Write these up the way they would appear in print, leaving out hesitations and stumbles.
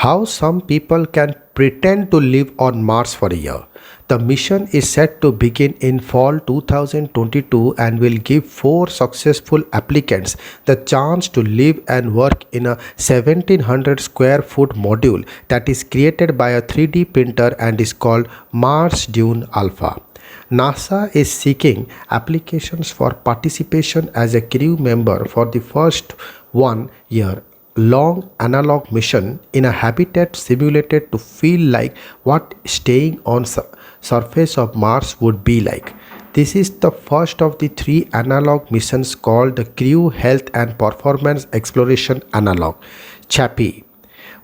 How some people can pretend to live on Mars for a year. The mission is set to begin in fall 2022 and will give 4 successful applicants the chance to live and work in a 1700 square foot module that is created by a 3D printer and is called Mars Dune Alpha. NASA is seeking applications for participation as a crew member for the first 1 year long analog mission in a habitat simulated to feel like what staying on surface of Mars would be like. This is the first of the 3 analog missions called the Crew Health and Performance Exploration Analog (CHAPE),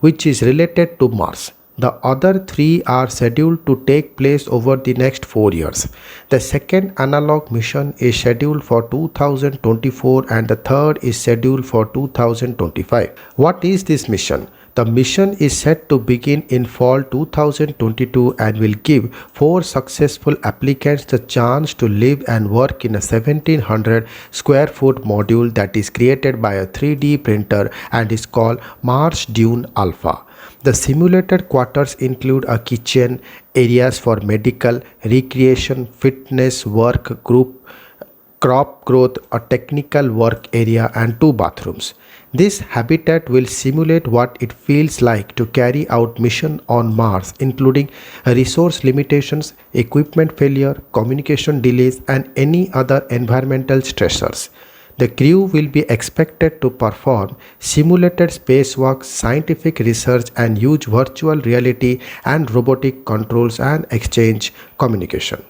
which is related to Mars. The other 3 are scheduled to take place over the next 4 years. The second analog mission is scheduled for 2024 and the third is scheduled for 2025. What is this mission? The mission is set to begin in fall 2022 and will give 4 successful applicants the chance to live and work in a 1700 square foot module that is created by a 3D printer and is called Mars Dune Alpha. The simulated quarters include a kitchen, areas for medical, recreation, fitness, work group, crop growth, a technical work area and 2 bathrooms. This habitat will simulate what it feels like to carry out mission on Mars, including resource limitations, equipment failure, communication delays and any other environmental stressors. The crew will be expected to perform simulated spacewalk, scientific research and use virtual reality and robotic controls and exchange communication.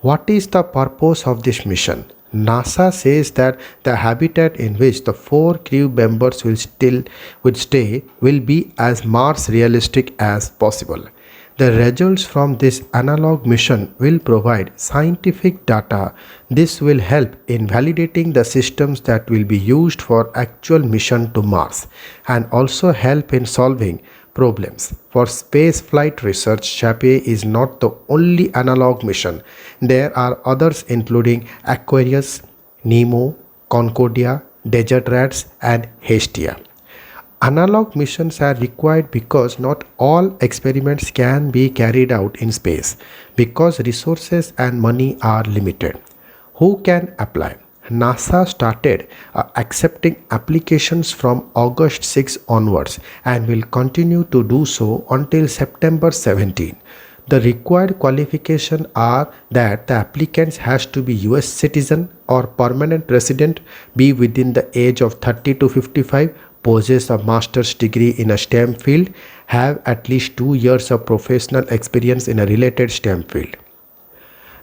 What is the purpose of this mission? NASA says that the habitat in which the 4 crew members will stay will be as Mars realistic as possible. The results from this analog mission will provide scientific data. This will help in validating the systems that will be used for actual mission to Mars and also help in solving problems. For spaceflight research, CHAPE is not the only analog mission. There are others including Aquarius, Nemo, Concordia, Desert Rats and Hestia. Analog missions are required because not all experiments can be carried out in space because resources and money are limited. Who can apply? NASA started accepting applications from August 6 onwards and will continue to do so until September 17. The required qualifications are that the applicant has to be US citizen or permanent resident, be within the age of 30 to 55, possess a master's degree in a STEM field, have at least 2 years of professional experience in a related STEM field.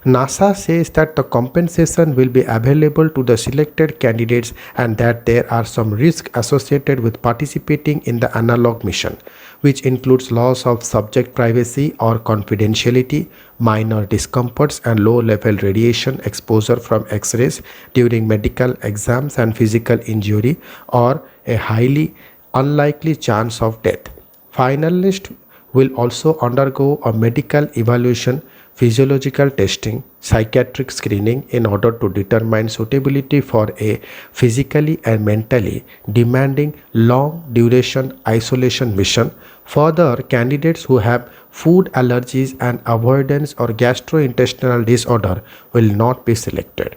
NASA says that the compensation will be available to the selected candidates and that there are some risks associated with participating in the analog mission, which includes loss of subject privacy or confidentiality, minor discomforts and low-level radiation exposure from X-rays during medical exams and physical injury, or a highly unlikely chance of death. Finalists will also undergo a medical evaluation, physiological testing, psychiatric screening in order to determine suitability for a physically and mentally demanding long-duration isolation mission. Further, candidates who have food allergies and avoidance or gastrointestinal disorder will not be selected.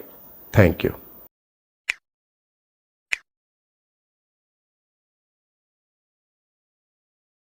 Thank you.